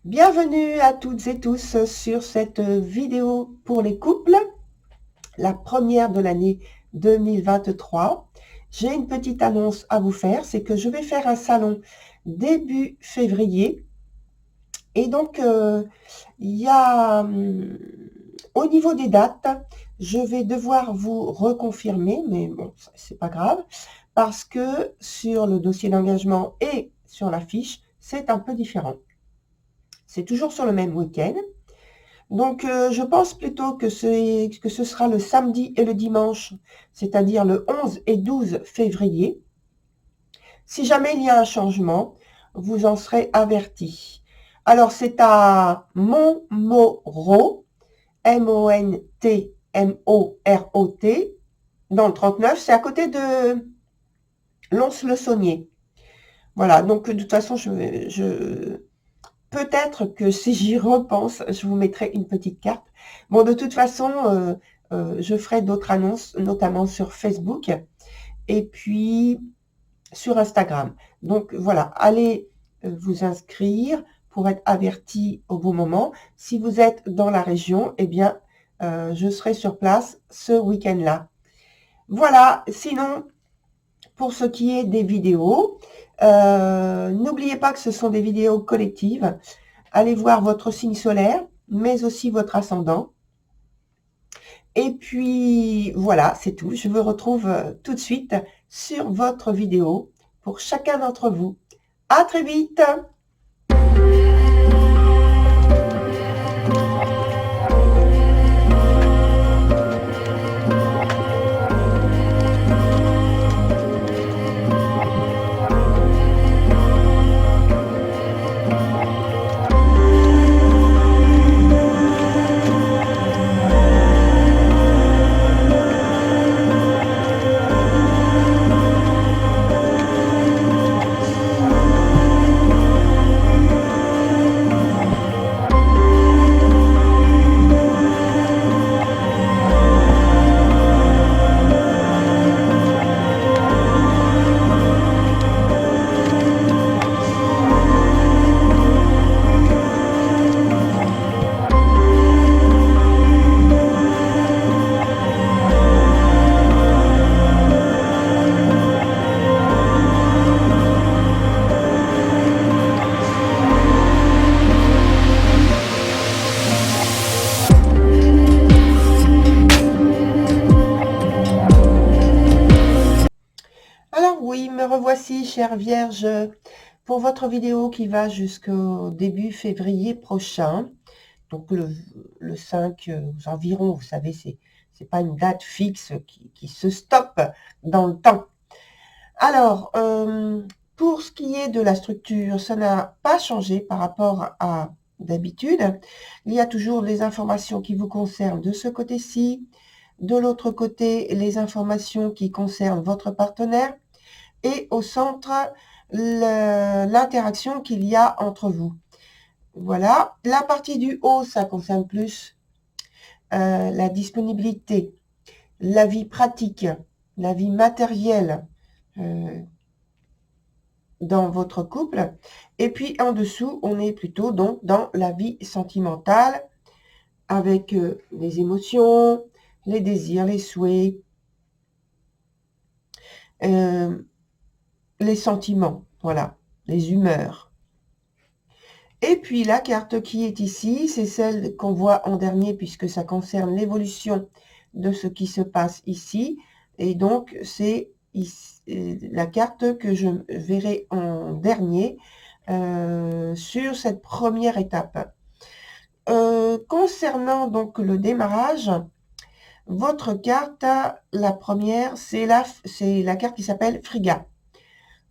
Bienvenue à toutes et tous sur cette vidéo pour les couples, la première de l'année 2023. J'ai une petite annonce à vous faire, c'est que je vais faire un salon début février. Et donc, il y a, au niveau des dates, je vais devoir vous reconfirmer, mais bon, c'est pas grave, parce que sur le dossier d'engagement et sur la fiche, c'est un peu différent. C'est toujours sur le même week-end. Donc, je pense plutôt que ce sera le samedi et le dimanche, c'est-à-dire le 11 et 12 février. Si jamais il y a un changement, vous en serez avertis. Alors, c'est à Montmoreau, M-O-N-T-M-O-R-O-T, dans le 39. C'est à côté de Lons-le-Saunier. Voilà, donc de toute façon, peut-être que si j'y repense, je vous mettrai une petite carte. Bon, de toute façon, je ferai d'autres annonces, notamment sur Facebook et puis sur Instagram. Donc voilà, allez vous inscrire pour être averti au bon moment. Si vous êtes dans la région, eh bien, je serai sur place ce week-end-là. Voilà, sinon, pour ce qui est des vidéos, n'oubliez pas que ce sont des vidéos collectives. Allez voir votre signe solaire, mais aussi votre ascendant. Et puis, voilà, c'est tout. Je vous retrouve tout de suite sur votre vidéo pour chacun d'entre vous. À très vite! Alors oui, me revoici, chère Vierge, pour votre vidéo qui va jusqu'au début février prochain. Donc le 5 environ, vous savez, c'est pas une date fixe qui se stoppe dans le temps. Alors, pour ce qui est de la structure, ça n'a pas changé par rapport à d'habitude. Il y a toujours les informations qui vous concernent de ce côté-ci, de l'autre côté, les informations qui concernent votre partenaire, et au centre, l'interaction qu'il y a entre vous. Voilà. La partie du haut, ça concerne plus la disponibilité, la vie pratique, la vie matérielle dans votre couple. Et puis en dessous, on est plutôt donc dans la vie sentimentale avec les émotions, les désirs, les souhaits, les sentiments, voilà, les humeurs. Et puis la carte qui est ici, c'est celle qu'on voit en dernier puisque ça concerne l'évolution de ce qui se passe ici. Et donc c'est la carte que je verrai en dernier sur cette première étape. Concernant donc le démarrage, votre carte, la première, c'est la carte qui s'appelle Friga.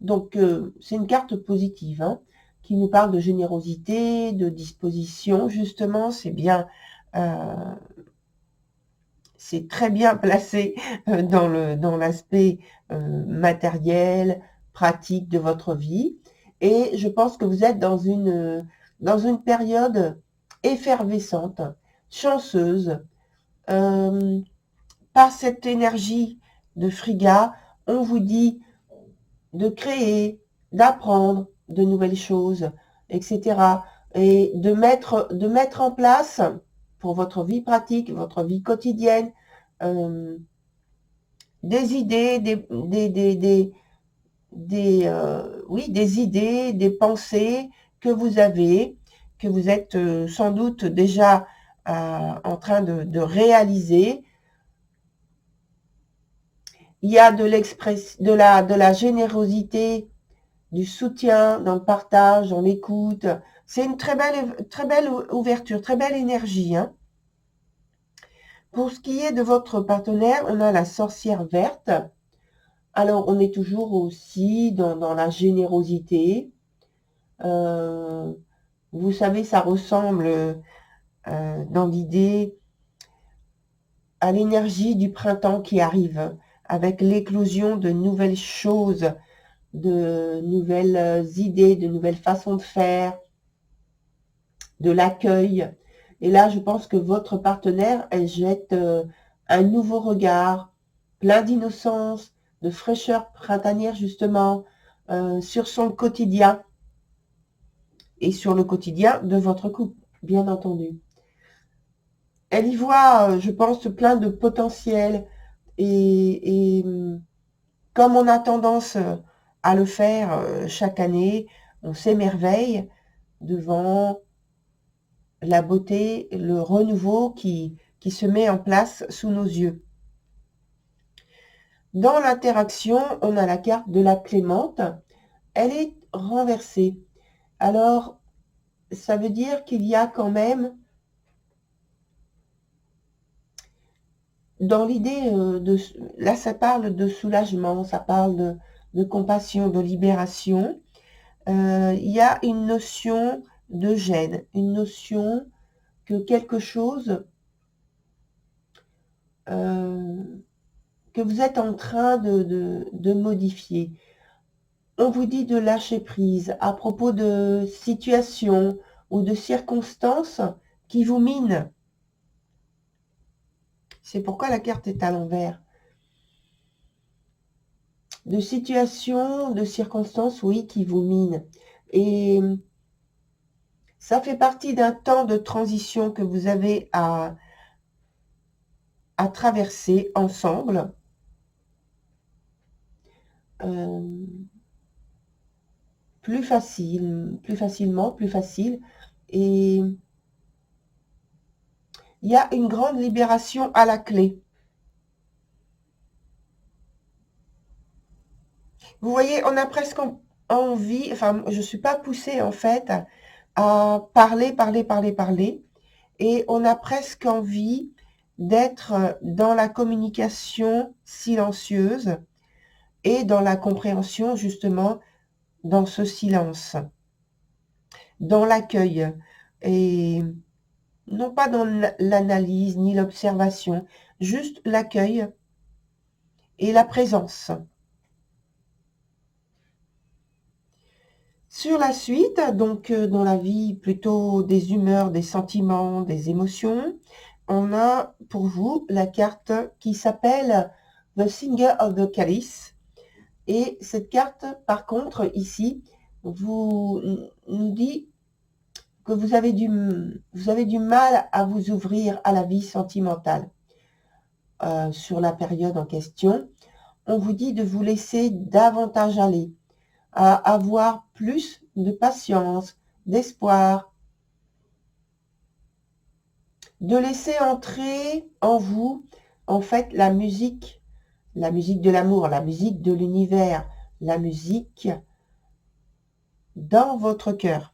Donc c'est une carte positive, hein, qui nous parle de générosité, de disposition, justement, c'est bien, c'est très bien placé dans l'aspect matériel, pratique de votre vie. Et je pense que vous êtes dans une période effervescente, chanceuse. Par cette énergie de Friga, on vous dit de créer, d'apprendre de nouvelles choses, etc. et de mettre en place pour votre vie pratique, votre vie quotidienne, des idées, oui, des idées, des pensées que vous avez, que vous êtes sans doute déjà en train de réaliser. Il y a de la générosité, du soutien dans le partage, dans l'écoute. C'est une très belle ouverture, très belle énergie, hein. Pour ce qui est de votre partenaire, on a la sorcière verte. Alors, on est toujours aussi dans la générosité. Vous savez, ça ressemble dans l'idée à l'énergie du printemps qui arrive, avec l'éclosion de nouvelles choses, de nouvelles idées, de nouvelles façons de faire, de l'accueil. Et là, je pense que votre partenaire, elle jette un nouveau regard, plein d'innocence, de fraîcheur printanière justement, sur son quotidien et sur le quotidien de votre couple, bien entendu. Elle y voit, je pense, plein de potentiel et comme on a tendance à le faire chaque année, on s'émerveille devant la beauté, le renouveau qui se met en place sous nos yeux. Dans l'interaction, on a la carte de la clémente. Elle est renversée. Alors, ça veut dire qu'il y a quand même, dans l'idée là, ça parle de soulagement, ça parle de compassion, de libération. Il y a une notion de gêne, une notion que quelque chose que vous êtes en train de modifier. On vous dit de lâcher prise à propos de situations ou de circonstances qui vous minent. C'est pourquoi la carte est à l'envers. De situations, de circonstances, oui, qui vous minent. Et ça fait partie d'un temps de transition que vous avez à traverser ensemble. Plus facilement, plus facile. Et il y a une grande libération à la clé. Vous voyez, on a presque envie, enfin, je ne suis pas poussée en fait à parler. Et on a presque envie d'être dans la communication silencieuse et dans la compréhension justement dans ce silence, dans l'accueil. Et non pas dans l'analyse ni l'observation, juste l'accueil et la présence. Sur la suite, donc dans la vie plutôt des humeurs, des sentiments, des émotions, on a pour vous la carte qui s'appelle The Singer of the Chalice. Et cette carte, par contre, ici, nous dit que vous avez du mal à vous ouvrir à la vie sentimentale. Sur la période en question, on vous dit de vous laisser davantage aller, à avoir plus de patience, d'espoir, de laisser entrer en vous, en fait, la musique de l'amour, la musique de l'univers, la musique dans votre cœur,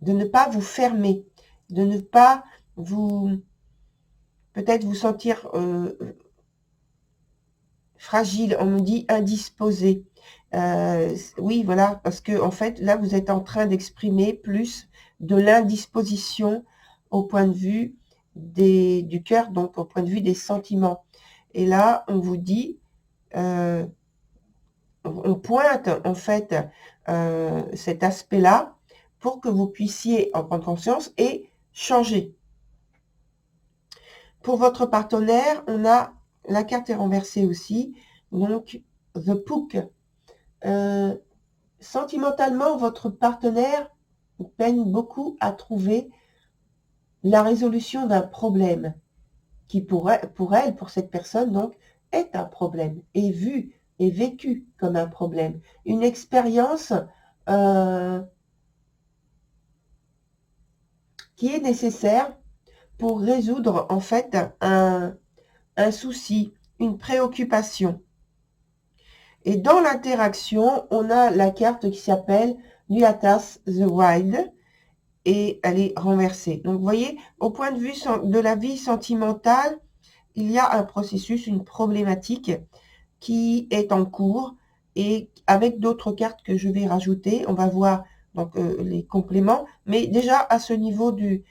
de ne pas vous fermer, de ne pas peut-être vous sentir fragile, on me dit indisposé. Oui, voilà, parce que en fait, là, vous êtes en train d'exprimer plus de l'indisposition au point de vue du cœur, donc au point de vue des sentiments. Et là, on vous dit, on pointe en fait cet aspect-là pour que vous puissiez en prendre conscience et changer. Pour votre partenaire, on a la carte est renversée aussi, donc The Pook. Sentimentalement, votre partenaire peine beaucoup à trouver la résolution d'un problème qui pour cette personne, donc, est un problème, est vu, est vécu comme un problème. Une expérience qui est nécessaire pour résoudre, en fait, un souci, une préoccupation. Et dans l'interaction, on a la carte qui s'appelle Nuatas the Wild, et elle est renversée. Donc, vous voyez, au point de vue de la vie sentimentale, il y a un processus, une problématique qui est en cours, et avec d'autres cartes que je vais rajouter, on va voir donc les compléments. Mais déjà, à ce niveau du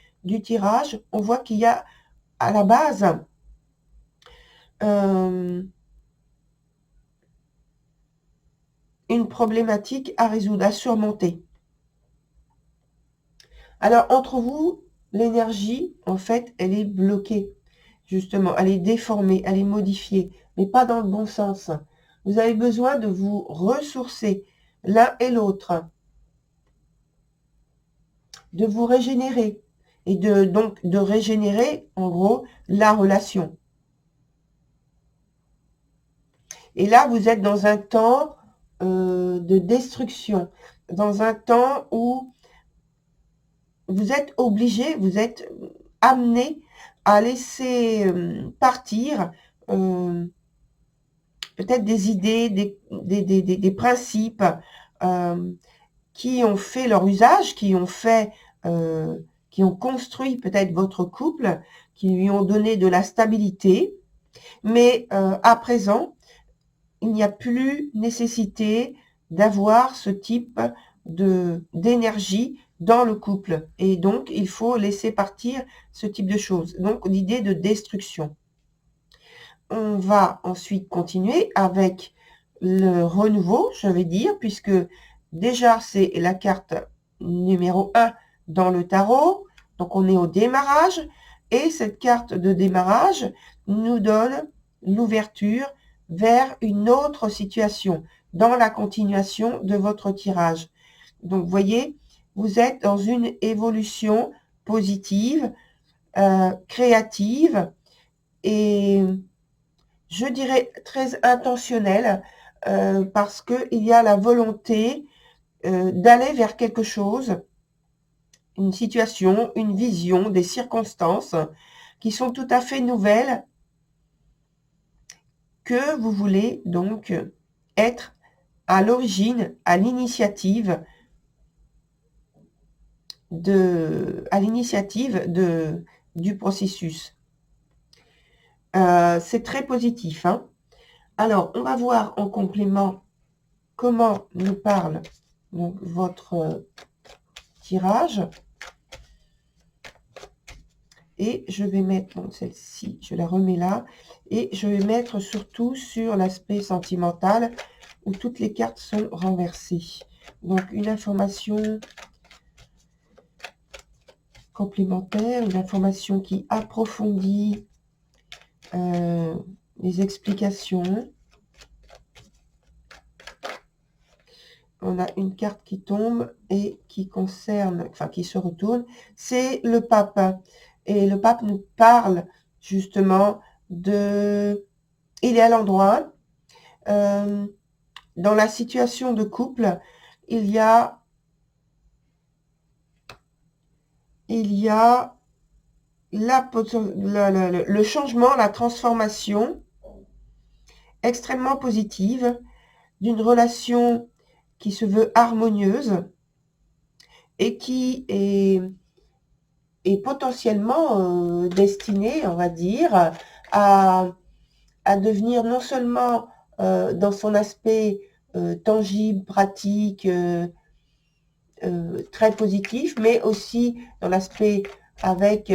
tirage, on voit qu'il y a à la base une problématique à résoudre, à surmonter. Alors, entre vous, l'énergie, en fait, elle est bloquée, justement. Elle est déformée, elle est modifiée, mais pas dans le bon sens. Vous avez besoin de vous ressourcer l'un et l'autre, de vous régénérer, et donc de régénérer, en gros, la relation. Et là, vous êtes dans un temps de destruction, dans un temps où vous êtes obligé, vous êtes amené à laisser partir peut-être des idées, des principes qui ont fait leur usage, qui ont construit peut-être votre couple, qui lui ont donné de la stabilité, mais à présent, il n'y a plus nécessité d'avoir ce type d'énergie dans le couple. Et donc, il faut laisser partir ce type de choses. Donc, l'idée de destruction. On va ensuite continuer avec le renouveau, je vais dire, puisque déjà, c'est la carte numéro 1 dans le tarot. Donc, on est au démarrage. Et cette carte de démarrage nous donne l'ouverture vers une autre situation dans la continuation de votre tirage. Donc, vous voyez, vous êtes dans une évolution positive, créative et je dirais très intentionnelle parce qu'il y a la volonté d'aller vers quelque chose, une situation, une vision, des circonstances qui sont tout à fait nouvelles, que vous voulez donc être à l'origine, à l'initiative du processus. C'est très positif. Hein. Alors, on va voir en complément comment nous parle donc, votre tirage. Et je vais mettre celle-ci, je la remets là. Et je vais mettre surtout sur l'aspect sentimental où toutes les cartes sont renversées. Donc, une information complémentaire, une information qui approfondit les explications. On a une carte qui tombe et qui concerne, enfin qui se retourne, c'est le pape. Et le pape nous parle justement de... Il est à l'endroit. Dans la situation de couple, il y a le changement, la transformation extrêmement positive d'une relation qui se veut harmonieuse et qui est potentiellement destinée, on va dire, à devenir non seulement dans son aspect tangible, pratique, très positif, mais aussi dans l'aspect avec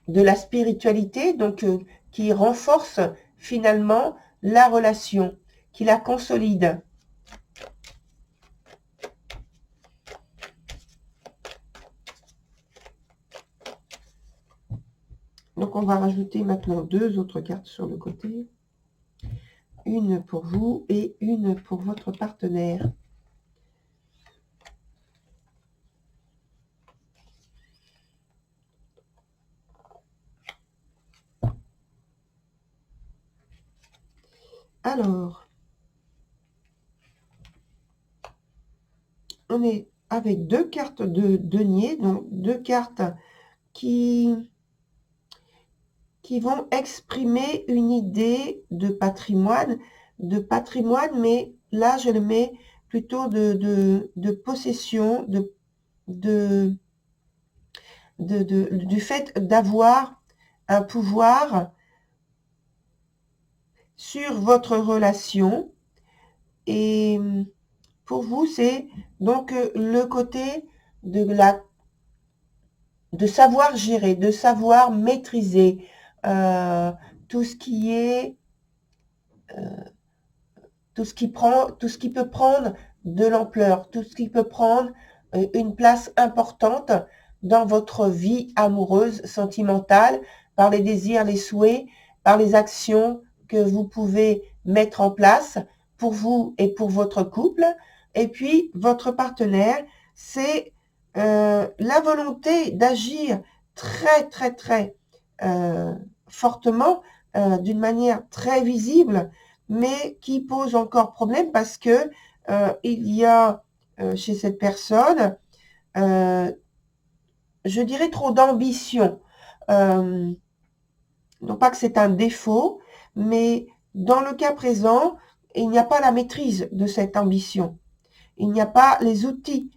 de la spiritualité, donc qui renforce finalement la relation, qui la consolide. Donc on va rajouter maintenant 2 autres cartes sur le côté. Une pour vous et une pour votre partenaire. Alors, on est avec deux cartes de denier, donc deux cartes qui vont exprimer une idée de patrimoine, mais là je le mets plutôt de possession, du fait d'avoir un pouvoir sur votre relation. Et pour vous, c'est donc le côté de savoir gérer, de savoir maîtriser tout ce qui est tout ce qui peut prendre de l'ampleur, tout ce qui peut prendre une place importante dans votre vie amoureuse, sentimentale, par les désirs, les souhaits, par les actions que vous pouvez mettre en place pour vous et pour votre couple. Et puis, votre partenaire, c'est la volonté d'agir très, très, très fortement, d'une manière très visible, mais qui pose encore problème parce que il y a chez cette personne, je dirais, trop d'ambition. Non pas que c'est un défaut, mais dans le cas présent, il n'y a pas la maîtrise de cette ambition. Il n'y a pas les outils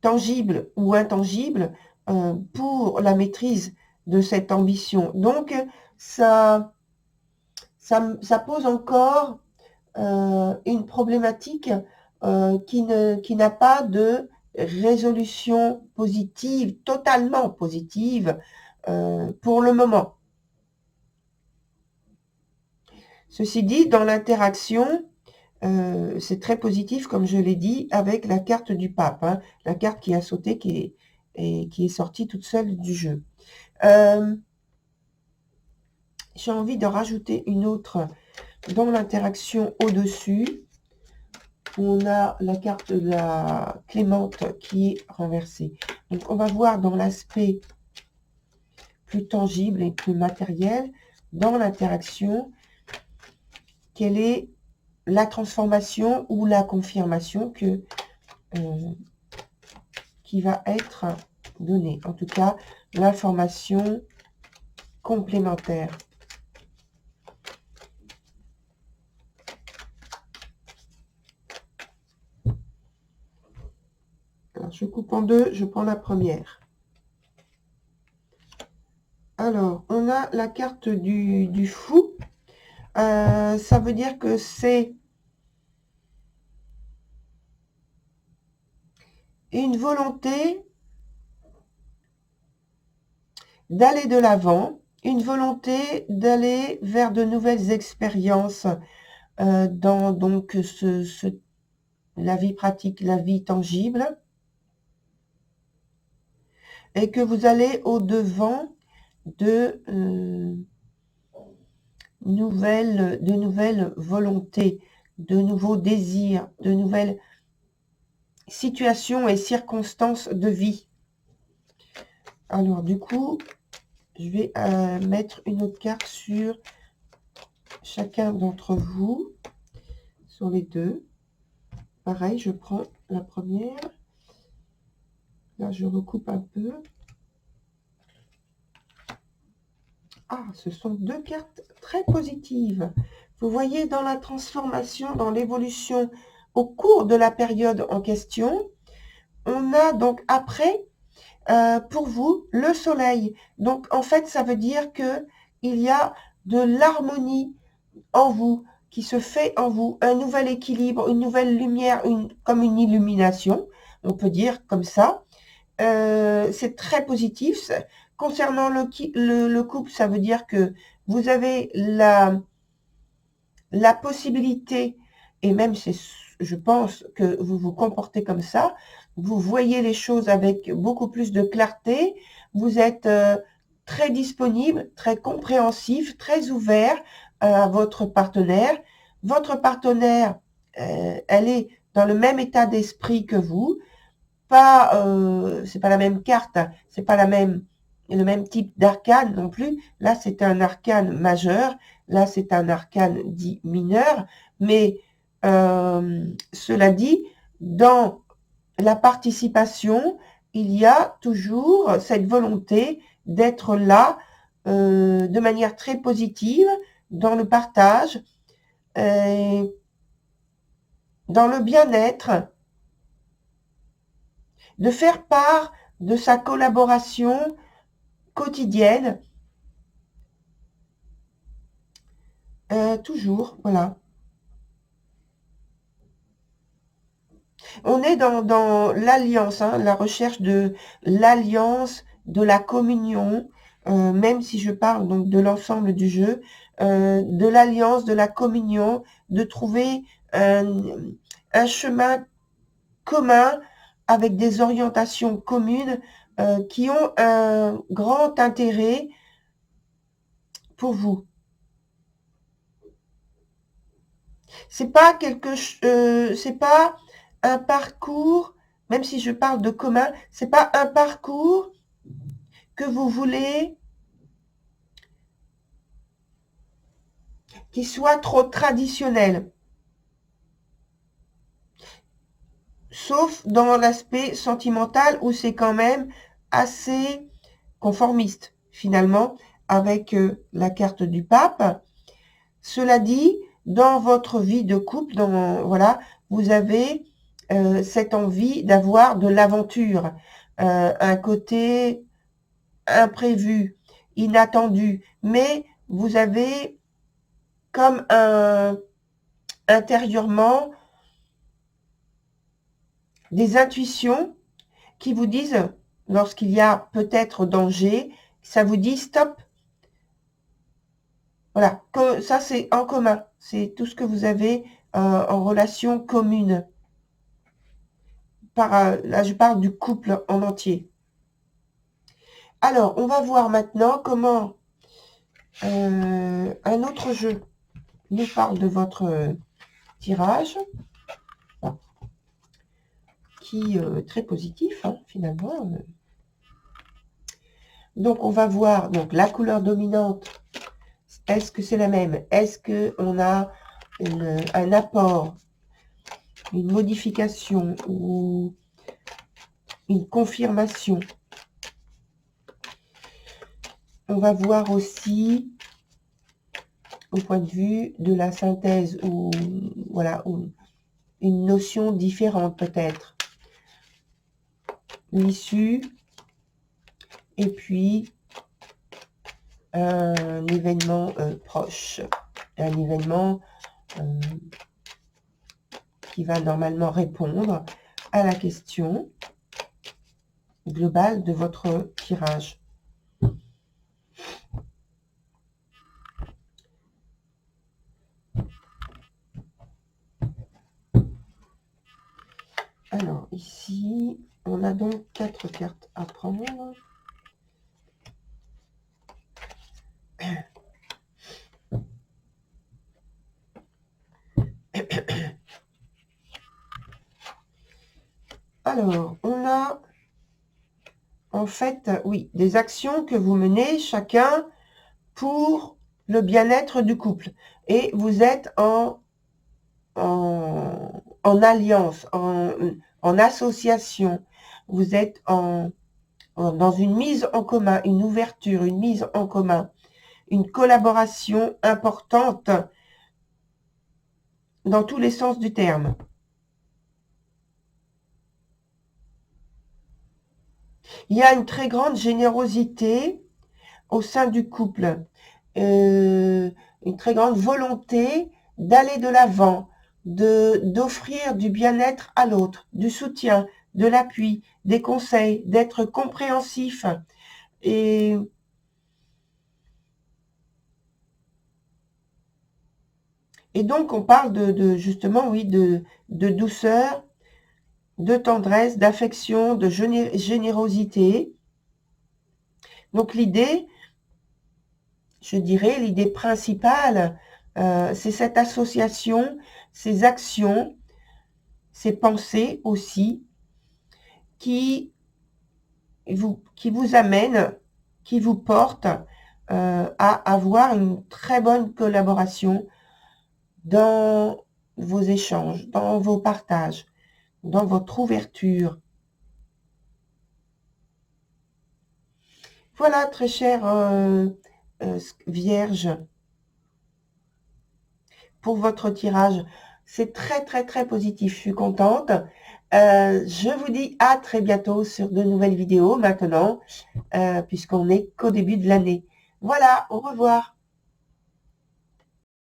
tangibles ou intangibles pour la maîtrise de cette ambition. Donc, ça pose encore une problématique qui n'a pas de résolution positive, totalement positive pour le moment. Ceci dit, dans l'interaction, c'est très positif, comme je l'ai dit, avec la carte du pape, hein, la carte qui a sauté, qui est sortie toute seule du jeu. J'ai envie de rajouter une autre dans l'interaction au-dessus. On a la carte de la Clémente qui est renversée. Donc, on va voir dans l'aspect plus tangible et plus matériel, dans l'interaction, quelle est la transformation ou la confirmation qui va être donnée. En tout cas, l'information complémentaire. Alors, je coupe en deux, je prends la première. Alors, on a la carte du fou. Ça veut dire que c'est une volonté d'aller de l'avant, une volonté d'aller vers de nouvelles expériences dans donc la vie pratique, la vie tangible, et que vous allez au-devant de nouvelles volontés, de nouveaux désirs, de nouvelles situations et circonstances de vie. Alors du coup, je vais mettre une autre carte sur chacun d'entre vous, sur les deux. Pareil, je prends la première. Là, je recoupe un peu. Ah, ce sont deux cartes très positives. Vous voyez, dans la transformation, dans l'évolution au cours de la période en question, on a donc après, pour vous, le soleil. Donc, en fait, ça veut dire que il y a de l'harmonie en vous, qui se fait en vous, un nouvel équilibre, une nouvelle lumière, comme une illumination, on peut dire comme ça. C'est très positif. Concernant le couple, ça veut dire que vous avez la possibilité, et même je pense que vous vous comportez comme ça, vous voyez les choses avec beaucoup plus de clarté, vous êtes très disponible, très compréhensif, très ouvert à votre partenaire. Votre partenaire, elle est dans le même état d'esprit que vous, c'est pas la même carte, c'est pas le même type d'arcane non plus. Là, c'est un arcane majeur Là, c'est un arcane dit mineur, mais cela dit, dans la participation, il y a toujours cette volonté d'être là de manière très positive, dans le partage, dans le bien-être, de faire part de sa collaboration quotidienne, toujours, voilà. On est dans l'alliance, hein, la recherche de l'alliance, de la communion, même si je parle donc de l'ensemble du jeu, de l'alliance, de la communion, de trouver un chemin commun avec des orientations communes qui ont un grand intérêt pour vous. C'est pas c'est pas un parcours, même si je parle de commun, c'est pas un parcours que vous voulez qui soit trop traditionnel. Sauf dans l'aspect sentimental où c'est quand même assez conformiste, finalement, avec la carte du pape. Cela dit, dans votre vie de couple, voilà, vous avez cette envie d'avoir de l'aventure, un côté imprévu, inattendu, mais vous avez comme intérieurement des intuitions qui vous disent, lorsqu'il y a peut-être danger, ça vous dit stop. Voilà, ça c'est en commun, c'est tout ce que vous avez en relation commune. Là, je parle du couple en entier. Alors, on va voir maintenant comment un autre jeu nous parle de votre tirage, qui est très positif, hein, finalement. Donc, on va voir donc, la couleur dominante. Est-ce que c'est la même? Est-ce qu'on a un apport, une modification ou une confirmation? On va voir aussi au point de vue de la synthèse ou voilà, ou une notion différente peut-être. L'issue et puis un événement proche, un événement qui va normalement répondre à la question globale de votre tirage. Alors ici, on a donc 4 cartes à prendre. Alors, on a en fait, oui, des actions que vous menez chacun pour le bien-être du couple. Et vous êtes en alliance, en association. Vous êtes dans une mise en commun, une ouverture, une mise en commun, une collaboration importante dans tous les sens du terme. Il y a une très grande générosité au sein du couple, une très grande volonté d'aller de l'avant, d'offrir du bien-être à l'autre, du soutien, de l'appui, des conseils, d'être compréhensif. Et donc, on parle justement, oui, de douceur, de tendresse, d'affection, de générosité. Donc, l'idée, je dirais, l'idée principale, c'est cette association, ces actions, ces pensées aussi, qui vous amènent, qui vous portent à avoir une très bonne collaboration dans vos échanges, dans vos partages, dans votre ouverture. Voilà, très chère Vierge, pour votre tirage. C'est très, très, très positif. Je suis contente. Je vous dis à très bientôt sur de nouvelles vidéos maintenant, puisqu'on n'est qu'au début de l'année. Voilà, au revoir.